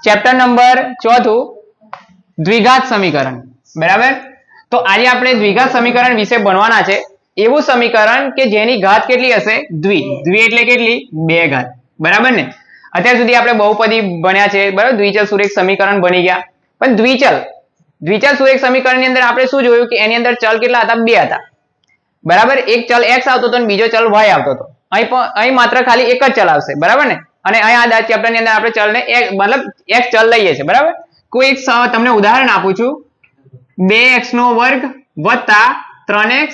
Chapter number 4 દ્વિઘાત સમીકરણ બરાબર। તો આજે આપણે દ્વિઘાત સમીકરણ વિશે ભણવાના છે। એવું સમીકરણ કે જેની ઘાત કેટલી હશે દ્વિ, દ્વિ એટલે કેટલી 2 ઘાત બરાબર ને। અત્યાર સુધી આપણે બહુપદી ભણ્યા છે બરાબર, દ્વિચલ સુરેખ સમીકરણ ભણી ગયા, પણ દ્વિચલ સુરેખ સમીકરણ ની અંદર આપણે શું જોયું કે એની અંદર ચલ કેટલા હતા 2 હતા બરાબર। એક ચલ x આવતો હતો અને બીજો ચલ y આવતો હતો। અહીં માત્ર ખાલી એક જ ચલ આવશે બરાબર ને। અને અહીં આ ચેપ્ટર ની અંદર આપણે ચલને મતલબ x ચલ લઈએ છીએ બરાબર। કોઈ એક તમને ઉદાહરણ આપું છું, 2x² વત્તા 3x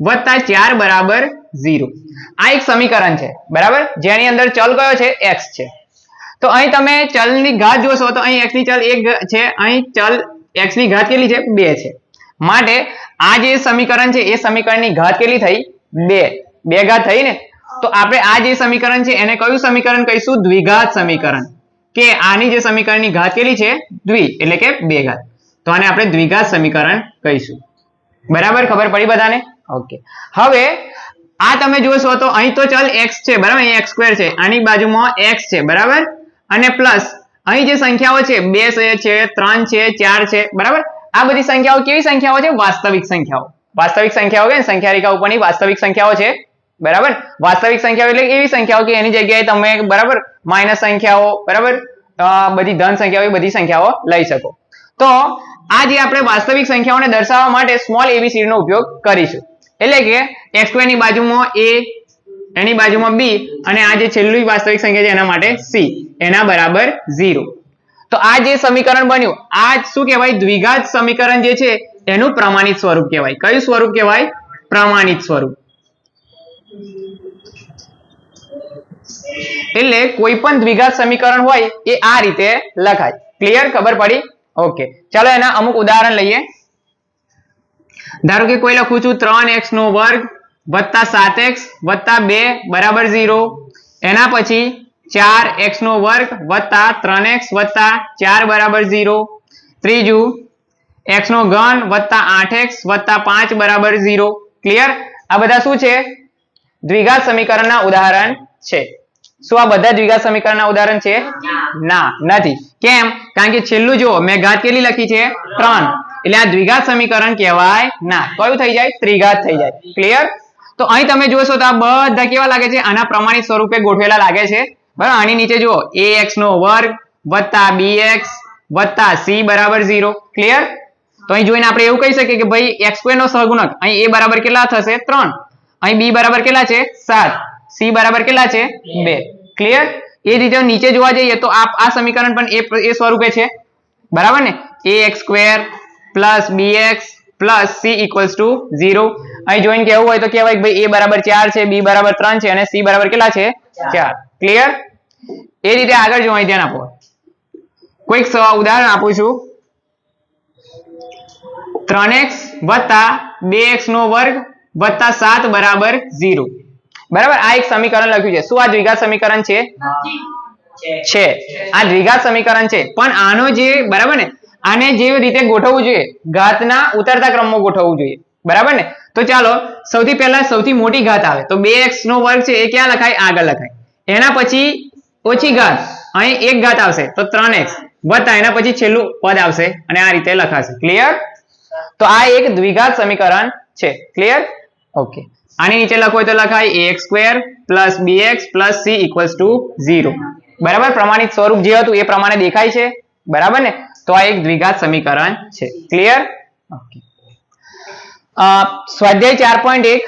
વત્તા 4 બરાબર 0। આ એક સમીકરણ છે બરાબર, જેની અંદર ચલ કયો છે x છે। તો અહીં તમે ચલની ઘાત જોશો તો અહીં x ની ચલ 1 છે, અહીં ચલ x ની ઘાત કેટલી છે 2 છે। માટે આ જે સમીકરણ છે એ સમીકરણની ઘાત કેટલી થઈ 2 ઘાત થઈ ને। તો આપણે આ જે સમીકરણ છે એને કયું સમીકરણ કહીશું દ્વિઘાત સમીકરણ, કે આની જે સમીકરણની ઘાત કેટલી છે દ્વિ એટલે કે 2 ઘાત। તો આને આપણે દ્વિઘાત સમીકરણ કહીશું બરાબર, ખબર પડી બધાને? ઓકે। હવે આ તમે જોશો તો અહીં તો ચલ x છે બરાબર, અહીં x² છે, આની બાજુમાં x છે બરાબર, અને પ્લસ અહીં જે સંખ્યાઓ છે 2 છે 3 છે 4 છે બરાબર। આ બધી સંખ્યાઓ કેવી સંખ્યાઓ છે? વાસ્તવિક સંખ્યાઓ। વાસ્તવિક સંખ્યાઓ કે સંખ્યા રેખા ઉપરની વાસ્તવિક સંખ્યાઓ છે બરાબર। વાસ્તવિક સંખ્યાઓ એટલે એવી સંખ્યાઓ કે એની જગ્યાએ તમે બરાબર માઇનસ સંખ્યાઓ બરાબર, બધી ધન સંખ્યાઓ, એ બધી સંખ્યાઓ લઈ શકો। તો આ જે આપણે વાસ્તવિક સંખ્યાઓને દર્શાવવા માટે સ્મોલ abcd નો ઉપયોગ કરીશું, એટલે કે x² ની બાજુમાં a, એની બાજુમાં b, અને આ જે છેલ્લી વાસ્તવિક સંખ્યા છે એના માટે c, એના બરાબર 0। તો આ જે સમીકરણ બન્યું આ શું કહેવાય? દ્વિઘાત સમીકરણ જે છે એનું પ્રમાણિત સ્વરૂપ કહેવાય। કયું સ્વરૂપ કહેવાય? પ્રમાણિત સ્વરૂપ। એટલે કોઈ પણ દ્વિઘાત સમીકરણ હોય એ આ રીતે લખાય। ક્લિયર? ખબર પડી? ઓકે, ચાલો એના અમુક ઉદાહરણ લઈએ। ધારો કે કોઈ લખું છું 3x² વત્તા 7x વત્તા 2 બરાબર 0। એના પછી 4x² વત્તા 3x વત્તા 4 બરાબર 0। ત્રીજું x³ વત્તા 8x વત્તા 5 બરાબર 0। ક્લિયર? આ બધા શું છે? દ્વિઘાત સમીકરણના ઉદાહરણ છે। શું આ બધા દ્વિઘાત સમીકરણના ઉદાહરણ છે? ના, નથી। કેમ? કારણ કે છેલ્લું જો મેં ઘાત કેટલી લખી છે 3, એટલે આ દ્વિઘાત સમીકરણ કહેવાય ના। કયું થઈ જાય? ત્રિઘાત થઈ જાય। ક્લિયર? તો અહીં તમે જોશો તો આ બધા કેવા લાગે છે? આના પ્રમાણિત સ્વરૂપે ગોઠવેલા લાગે છે બરાબર। આની નીચે જુઓ ax² વત્તા bx વત્તા c બરાબર 0। ક્લિયર? તો અહીં જોઈને આપણે એવું કહી શકીએ કે ભાઈ x² નો સહગુણક અહીં a બરાબર કેટલા થશે 3, અહીં b બરાબર કેટલા છે 7, c બરાબર કેટલા છે 2। ક્લિયર? એ રીતે નીચે જોવા જઈએ તો આ સમીકરણ પણ એ સ્વરૂપે છે બરાબર ને। ax² plus bx plus c equals to 0। અહીં જોઈને કેવું હોય તો કહેવાય કે ભાઈ a બરાબર 4 છે, b બરાબર 3 છે અને c બરાબર કેટલા છે 4। ક્લિયર? એ રીતે આગળ જો અહીં ધ્યાન આપો, કોઈક ઉદાહરણ આપું છું, 3x વત્તા 2x² વત્તા 7 બરાબર 0 બરાબર। આ એક સમીકરણ લખ્યું છે। શું આ દ્વિઘાત સમીકરણ છે? છે, આ દ્વિઘાત સમીકરણ છે। પણ આનો જે બરાબર ને, આને જે રીતે ગોઠવવું જોઈએ ઘાતના ઉતરતા ક્રમમાં ગોઠવવું જોઈએ બરાબર ને। તો ચાલો સૌથી પહેલા સૌથી મોટી ઘાત આવે તો 2x² છે એ ક્યાં લખાય? આગળ લખાય। એના પછી ઓછી ઘાત અહીં એક ઘાત આવશે તો 3x વત્તા એના પછી છેલ્લું પદ આવશે અને આ રીતે લખાશે। ક્લિયર? તો આ એક દ્વિઘાત સમીકરણ છે। ક્લિયર? ઓકે, આની નીચે લખો તો લખાય ax² plus bx plus c equals to 0 બરાબર। પ્રમાણિત સ્વરૂપ જે હતું એ પ્રમાણે દેખાય છે બરાબર ને। તો આ એક દ્વિઘાત સમીકરણ છે। ક્લિયર? ઓકે। સ્વાધ્યાય 4.1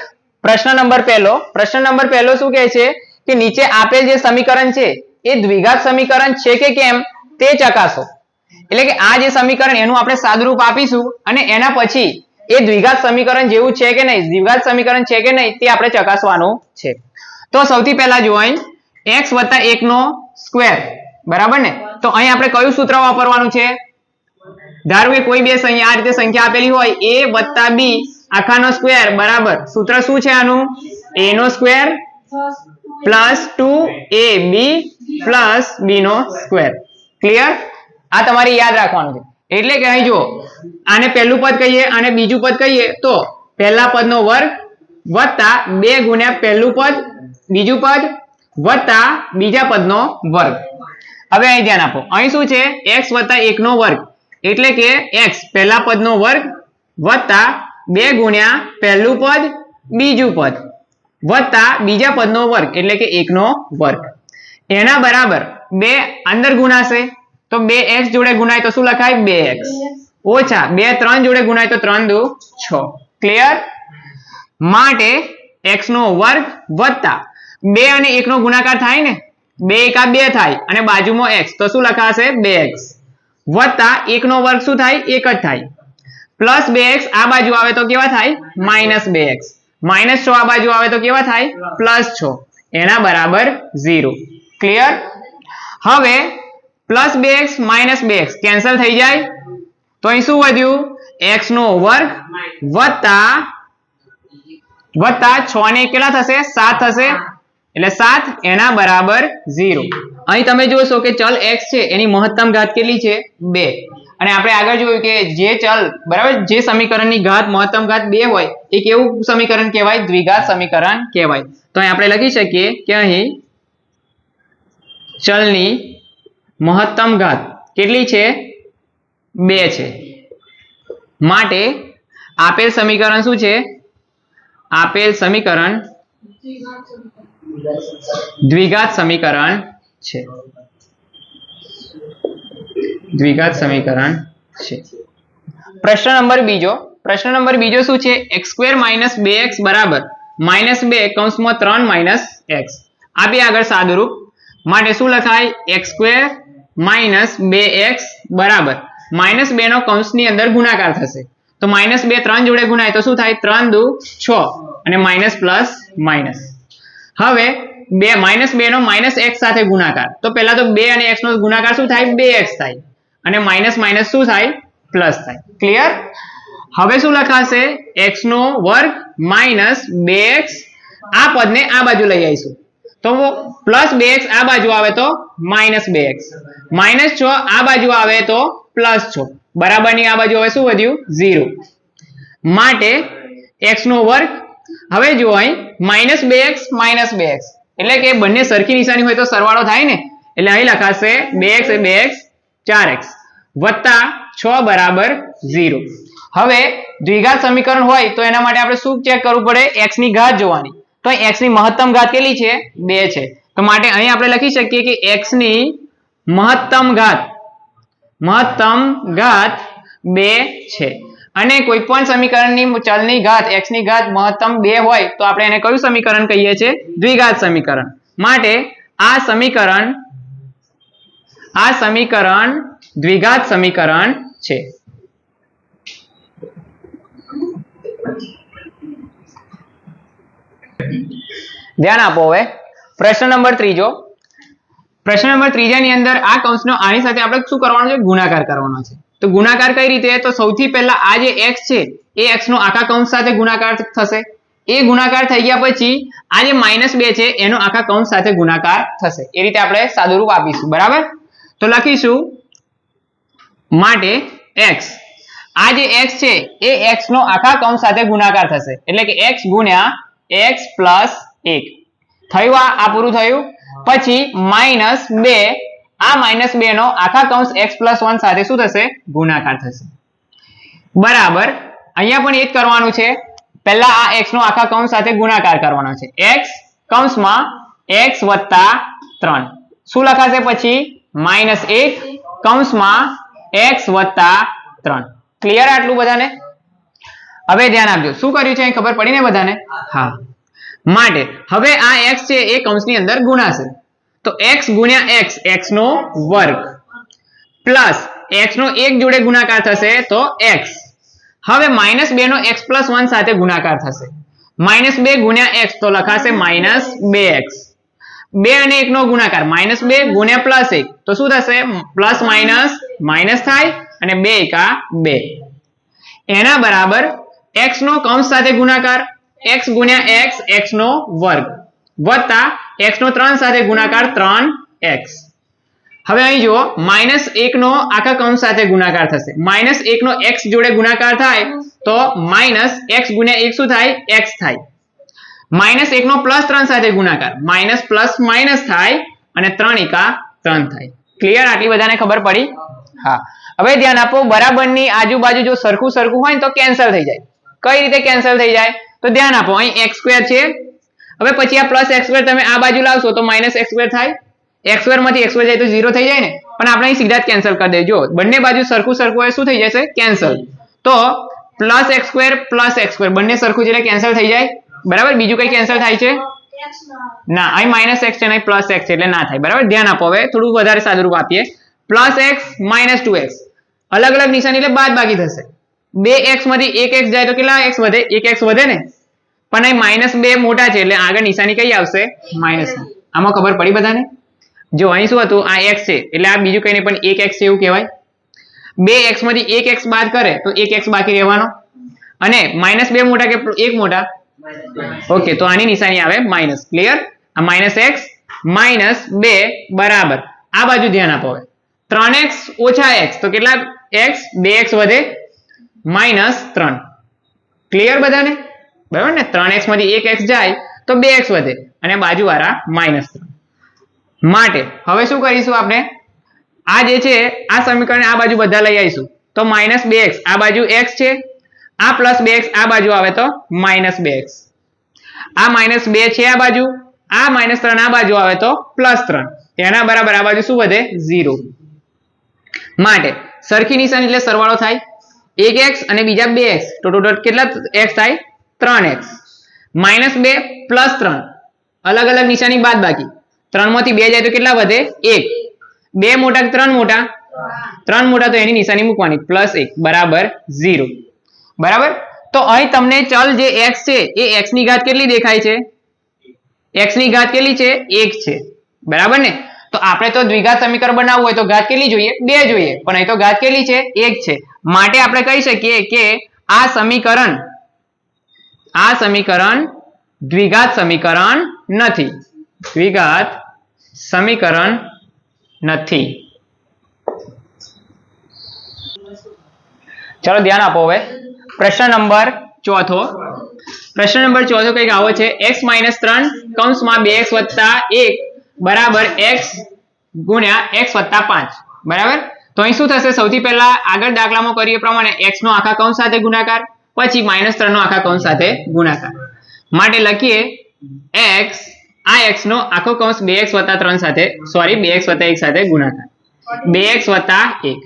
પ્રશ્ન નંબર પહેલો। પ્રશ્ન નંબર પહેલો શું કહે છે કે નીચે આપેલ જે સમીકરણ છે એ દ્વિઘાત સમીકરણ છે કે કેમ તે ચકાસો। એટલે કે આ જે સમીકરણ એનું આપણે સાદુરૂપ આપીશું અને એના પછી એ દ્વિઘાત સમીકરણ જેવું છે કે નહીં, દ્વિઘાત સમીકરણ છે કે નહીં તે આપણે ચકાસવાનું છે। તો સૌથી પહેલા જો અહીં x વત્તા 1 નો સ્ક્વેર બરાબર ને। તો અહીં આપણે કયું સૂત્ર વાપરવાનું છે? ધારો કે કોઈ બે સંખ્યા આ રીતે સંખ્યા આપેલી હોય a વત્તા b આખાનો સ્ક્વેર બરાબર, સૂત્ર શું છે આનું? a નો square plus 2ab plus b નો સ્ક્વેર। ક્લિયર? આ તમારે યાદ રાખવાનું છે। એટલે કે અહીં જો આને પહેલું પદ કહીએ અને બીજું પદ કહીએ તો પહેલા પદનો વર્ગ વત્તા 2 ગુણ્યા પહેલું પદ બીજું પદ વત્તા બીજા પદનો વર્ગ। હવે અહીં ધ્યાન આપો, અહીં શું છે x વત્તા 1 નો વર્ગ એટલે કે x પહેલા પદનો વર્ગ વત્તા 2 ગુણ્યા પહેલું પદ બીજું પદ વત્તા બીજા પદનો વર્ગ એટલે કે 1 નો વર્ગ એના બરાબર 2 અંદર ગુણાશે તો 2x જોડે ગુણાય તો શું લખાય 2x ઓછા 2 3 જોડે ગુણાય તો 3 દુ 6 ક્લિયર માટે x નો વર્ગ વત્તા 2 અને 1 નો ગુણાકાર થાય ને 2 એકા 2 થાય અને બાજુમાં x તો શું લખાશે 2x વત્તા 1 નો વર્ગ શું થાય 1 જ થાય પ્લસ 2x આ બાજુ આવે તો કેવા થાય -2x -6 આ બાજુ આવે તો કેવા થાય +6 એના બરાબર 0 ક્લિયર હવે +2x -2x કેન્સલ થઈ જાય તો અહીં શું વધ્યું x નો વર્ગ વત્તા 6 ને કેટલા થશે 7 થશે એટલે 7 એના બરાબર 0 અહીં તમે જોશો કે ચલ x છે એની મહત્તમ ઘાત કેટલી છે 2 અને આપણે આગળ જોયું કે જે ચલ બરાબર જે સમીકરણની ઘાત મહત્તમ ઘાત 2 હોય એ કેવું સમીકરણ કહેવાય દ્વિઘાત સમીકરણ કહેવાય તો અહીં આપણે લખી શકીએ કે અહીં ચલની મહત્તમ ઘાત કેટલી છે 2 છે માટે આપેલ સમીકરણ શું છે આપેલ સમીકરણ દ્વિઘાત સમીકરણ છે દ્વિઘાત સમીકરણ છે પ્રશ્ન નંબર બીજો શું છે x² - 2x બરાબર -2 કૌંસમાં 3 - x આપી આગળ સાદુરૂપ માટે શું લખાય x² - 2x બરાબર -2 નો કૌંસની અંદર ગુણાકાર થશે તો -2 3 જોડે ગુણાય તો શું થાય 3 દુ 6 અને માઇનસ પ્લસ માઇનસ હવે -2 નો -x સાથે ગુણાકાર તો પહેલા તો 2 અને x નો ગુણાકાર શું થાય 2x થાય અને માઇનસ માઇનસ શું થાય પ્લસ થાય ક્લિયર હવે શું લખાશે x નો વર્ગ -2x આ પદને આ બાજુ લઈ આવીશું તો +2x આ બાજુ આવે તો -2x -6 આ બાજુ આવે તો +6 બરાબરની આ બાજુ હવે શું વધ્યું 0 માટે x નો વર્ગ હવે જો અહીં -2x -2x એટલે કે બંને સરખી નિશાની હોય તો સરવાળો થાય ને એટલે અહીં લખાશે 2x એ 2x 4x વત્તા 6 બરાબર 0 હવે દ્વિઘાત સમીકરણ હોય તો એના માટે આપણે શું ચેક કરવું પડે x ની ઘાત જોવાની તો x ની મહત્તમ ઘાત કેટલી છે 2 છે તો માટે અહીં આપણે લખી શકીએ કે x ની મહત્તમ ઘાત 2 છે અને કોઈ પણ સમીકરણની ચલની ઘાત x ની ઘાત મહત્તમ 2 હોય તો આપણે એને કયું સમીકરણ કહીએ છીએ દ્વિઘાત સમીકરણ માટે આ સમીકરણ દ્વિઘાત સમીકરણ છે ધ્યાન આપો હવે પ્રશ્ન નંબર ત્રીજાની અંદર આ કૌંસનો આની સાથે આપણે શું કરવાનું છે ગુણાકાર કરવાનો છે તો ગુણાકાર કઈ રીતે તો સૌથી પહેલા આ જે x છે એ x નો આખા કૌંસ સાથે ગુણાકાર થશે એ ગુણાકાર થઈ ગયા પછી આ જે -2 છે એનો આખા કૌંસ સાથે ગુણાકાર થશે એ રીતે આપણે સાદુરૂપ આપીશું બરાબર તો લખીશું માટે x આ જે x છે એ x નો આખા કૌંસ સાથે ગુણાકાર થશે એટલે કે x ગુણ્યા x + 1 થયું આ પૂરું થયું પછી -2 આ -2 નો આખા કૌંસ x + 1 સાથે શું થશે ગુણાકાર થશે બરાબર અહીંયા પણ એ જ કરવાનું છે પહેલા આ x નો આખા કૌંસ સાથે ગુણાકાર કરવાનો છે x કૌંસમાં x + 3 શું લખાશે પછી -1 કૌંસમાં x + 3 ક્લિયર આટલું બધાને હવે ધ્યાન આપજો શું કર્યું છે ખબર પડી ને બધાને હા માટે હવે આ x છે એ કૌંસની અંદર ગુણાશે તો x ગુણ્યા x નો વર્ગ પ્લસ x નો 1 જોડે ગુણાકાર થશે તો x હવે -2 નો x + 1 સાથે ગુણાકાર થશે -2 ગુણ્યા x તો લખાશે -2x 2 અને 1 નો ગુણાકાર -2 ગુણ્યા +1 તો શું થશે પ્લસ માઇનસ થાય અને 2 એકા 2 એના બરાબર x નો કૌંસ સાથે ગુણાકાર x ગુણ્યા x નો વર્ગ વત્તા x નો 3 સાથે ગુણાકાર 3x હવે અહીં જુઓ -1 નો આખા કૌંસ સાથે ગુણાકાર થશે -1 નો x જોડે ગુણાકાર થાય તો -x ગુણ્યા 1 શું થાય x થાય -1 નો +3 સાથે ગુણાકાર માઇનસ થાય અને 3 એકા 3 થાય ક્લિયર? આટલી બધાને ખબર પડી? હા. હવે ધ્યાન આપો, બરાબરની આજુબાજુ જો સરખું સરખું હોય ને તો કેન્સલ થઈ જાય. કઈ રીતે કેન્સલ થઈ જાય? તો ધ્યાન આપો, અહીં x સ્ક્વેર છે, હવે પછી આ પ્લસ x સ્ક્વેર તમે આ બાજુ લાવશો તો માઇનસ x સ્ક્વેર થાય. x સ્ક્વેર માંથી x સ્ક્વેર જાય તો 0 થઈ જાય ને, પણ આપણે અહીં સીધા જ કેન્સલ કરી દેજો. બંને બાજુ સરખું સરખું હોય શું થઈ જશે? કેન્સલ. તો પ્લસ x સ્ક્વેર બંને સરખું એટલે કેન્સલ થઈ જાય. બરાબર? બીજું કઈ કેન્સલ થાય છે? ના, અહીં માઇનસ x છે અને પ્લસ x છે એટલે ના થાય. બરાબર? ધ્યાન આપો. હવે થોડું વધારે સાદું રૂપ આપીએ. પ્લસ x માઇનસ 2x અલગ અલગ નિશાની એટલે બાદ બાકી થશે. 2x માંથી 1x જાય તો કેટલા x વધે? 1x વધે ને, પણ અહીં માઇનસ 2 મોટા છે એટલે આગળ નિશાની કઈ આવશે? માઇનસ. આમાં ખબર પડી બધાને? જો અહીં શું હતું? આ x છે એટલે આ બીજું કઈ નહીં પણ 1x છે એવું કહેવાય. 2x માંથી 1x બાદ કરે તો 1x બાકી રહેવાનો, અને માઇનસ 2 મોટા કે 1 મોટા? ઓકે, તો આની નિશાની આવે માઇનસ. ક્લિયર? આ માઇનસ x માઇનસ 2 બરાબર આ બાજુ ધ્યાન આપો. હવે 3x ઓછા x તો કેટલા x? 2x વધે માઇનસ 3. ક્લિયર બધાને? બરાબર ને? 3x માંથી 1x જાય તો 2x વધે અને બાજુવાળા માઇનસ 3. માટે હવે શું કરીશું આપણે? આ જે છે આ સમીકરણ આ બાજુ બધા લઈ આવીશું તો માઇનસ 2x આ બાજુ x છે, આ પ્લસ 2x આ બાજુ આવે તો માઇનસ 2x, આ માઇનસ 2 છે આ બાજુ, આ માઇનસ 3 આ બાજુ આવે તો પ્લસ 3. એના બરાબર આ બાજુ શું વધે? 0. માટે સરખી નિશાની એટલે સરવાળો થાય. 1x અને બીજા 2x તો ટોટલ કેટલા x થાય? 3x. માઇનસ 2 પ્લસ 3 અલગ અલગ નિશાની બાદ બાકી. 3 માંથી 2 જાય તો કેટલા વધે? 1. 2 મોટા 3 મોટા? 3 મોટા તો એની નિશાની મૂકવાની પ્લસ 1 બરાબર 0. બરાબર? તો અહીં તમને ચલ જે x છે એ x ની ઘાત કેટલી દેખાય છે? x ની ઘાત કેટલી છે? 1 છે. બરાબર ને? તો આપણે તો દ્વિઘાત સમીકરણ બનાવવું હોય તો ઘાત કેટલી જોઈએ? 2 જોઈએ, પણ અહીં તો ઘાત કેટલી છે? 1 છે. માટે આપણે કહી શકીએ કે આ સમીકરણ દ્વિઘાત સમીકરણ નથી. દ્વિઘાત સમીકરણ નથી. ચલો ધ્યાન આપો. હવે પ્રશ્ન નંબર ચોથો. પ્રશ્ન નંબર ચોથો કઈક આવો છે. x માઇનસ 3 કૌંસમાં 2x વત્તા 1 બરાબર x ગુણ્યા x વત્તા 5. બરાબર? તો અહીં શું થશે? સૌથી પહેલા આગળ દાખલામાં કરીએ પ્રમાણે x નો આખા કૌંસ સાથે ગુણાકાર, પછી માઇનસ 3 નો આખા કૌંસ સાથે ગુણાકાર. માટે લખીએ x, આ x નો આખો કૌંસ 2x વત્તા 3 સાથે, સોરી 2x વત્તા 1 સાથે ગુણાકાર, 2x વત્તા 1.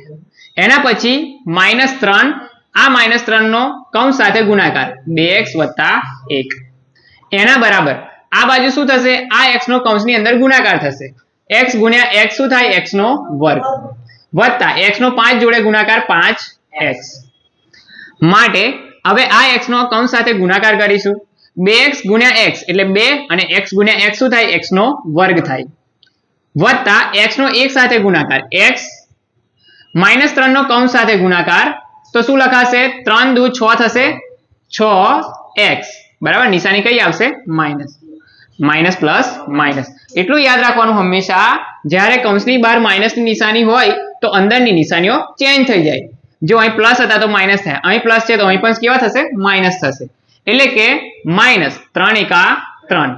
એના પછી માઇનસ 3, આ માઇનસ 3 નો કૌંસ સાથે ગુણાકાર, 2x વત્તા 1. એના બરાબર આ બાજુ શું થશે? આ x નો કૌંસની અંદર ગુણાકાર થશે. x ગુણ્યા x શું થાય? x નો વર્ગ વત્તા x નો 5 જોડે ગુણાકાર 5x. માટે હવે આ x નો કૌંસ સાથે ગુણાકાર કરીશું. 2x ગુણ્યા x એટલે 2 અને x ગુણ્યા x શું થાય? x નો વર્ગ થાય વત્તા x નો 1 સાથે ગુણાકાર x, માઇનસ 3 નો કૌંસ સાથે ગુણાકાર તો શું લખાશે? 3 દુ 6 થશે, 6x. બરાબર? નિશાની કઈ આવશે? માઇનસ. Minus plus minus. એટલું યાદ રાખવાનું હંમેશા જ્યારે કૌંસની બહાર માઇનસની નિશાની હોય તો અંદરની નિશાનીઓ ચેન્જ થઈ જાય. જો અહીં પ્લસ હતા તો માઇનસ થાય, અહીં પ્લસ છે તો અહીં પણ કેવા થશે? માઇનસ થશે. એટલે કે માઇનસ 3 એકા 3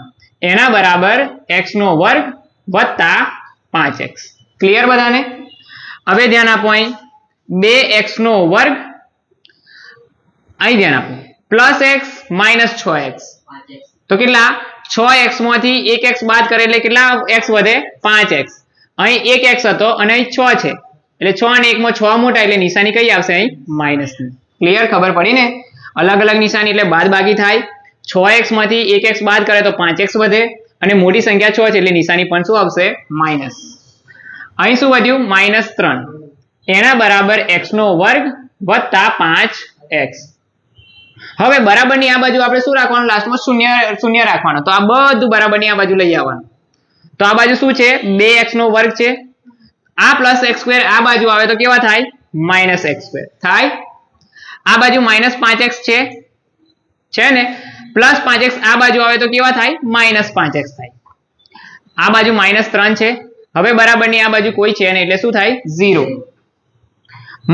એના બરાબર x નો વર્ગ વત્તા 5x. ક્લિયર બધાને? હવે ધ્યાન આપો, અહીં 2x નો વર્ગ, અહીં ધ્યાન આપો, પ્લસ x માઇનસ 6x તો કેટલા? 6x માંથી 1x બાદ કરે એટલે કેટલા x વધે? 5x. અહીં 1x હતો અને અહીં 6 છે એટલે 6 અને 1 માં 6 મોટા એટલે નિશાની કઈ આવશે? અહીં માઇનસ ની. ક્લિયર? ખબર પડી ને? અલગ અલગ નિશાની એટલે બાદ બાકી થાય. 6x માંથી 1x બાદ કરે તો 5x વધે અને મોટી સંખ્યા 6 છે એટલે નિશાની પણ શું આવશે? માઇનસ. અહીં શું વધ્યું? માઇનસ 3 એના બરાબર x નો વર્ગ વત્તા 5x. હવે બરાબરની આ બાજુ આપણે શું રાખવાનું? લાસ્ટમાં શૂન્ય રાખવાનું. તો આ બધું બરાબરની આ બાજુ લઈ આવવાનું. તો આ બાજુ શું છે? 2x નો વર્ગ છે. આ પ્લસ x સ્ક્વેર આ બાજુ આવે તો કેવા થાય? માઇનસ x સ્ક્વેર થાય. આ બાજુ માઇનસ 5x છે ને, પ્લસ 5x આ બાજુ આવે તો કેવા થાય? માઇનસ 5x થાય. આ બાજુ માઇનસ 3 છે. હવે બરાબરની આ બાજુ કોઈ છે ને એટલે શું થાય? 0.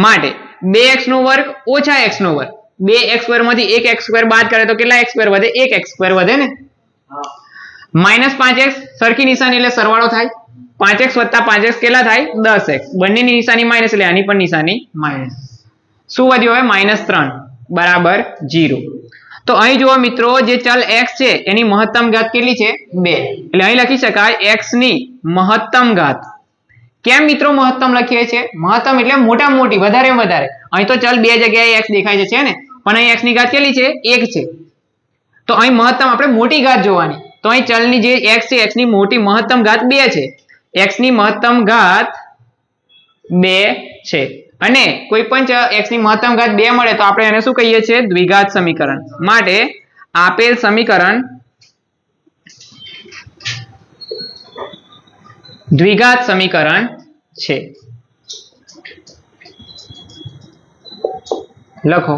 માટે 2x નો વર્ગ ઓછા x નો વર્ગ, 2x સ્ક્વેર માંથી 1x સ્ક્વેર બાદ કરે તો કેટલા x સ્ક્વેર વધે? 1x સ્ક્વેર વધે ને. માઇનસ 5x સરખી નિશાની એટલે સરવાળો થાય. 5x વત્તા 5x કેટલા થાય 10x બંનેની નિશાની માઇનસ એટલે આની પણ નિશાની માઇનસ શું વધ્યું હવે -3 બરાબર 0 તો અહીં જુઓ મિત્રો જે ચલ x છે એની મહત્તમ ઘાત કેટલી છે 2 એટલે અહીં લખી શકાય x ની મહત્તમ ઘાત કેમ મિત્રો મહત્તમ લખીએ છીએ મહત્તમ એટલે મોટામાં મોટી વધારે વધારે અહીં તો ચલ 2 જગ્યાએ x દેખાય છે ને પણ અહીં x ની ઘાત કેટલી છે 1 છે તો અહીં મહત્તમ આપણે મોટી ઘાત જોવાની તો અહીં ચલની જે x છે x ની મોટી મહત્તમ ઘાત 2 છે x ની મહત્તમ ઘાત 2 છે અને કોઈ પણ x ની મહત્તમ ઘાત 2 મળે તો આપણે એને શું કહીએ છીએ દ્વિઘાત સમીકરણ માટે આપેલ સમીકરણ દ્વિઘાત સમીકરણ છે લખો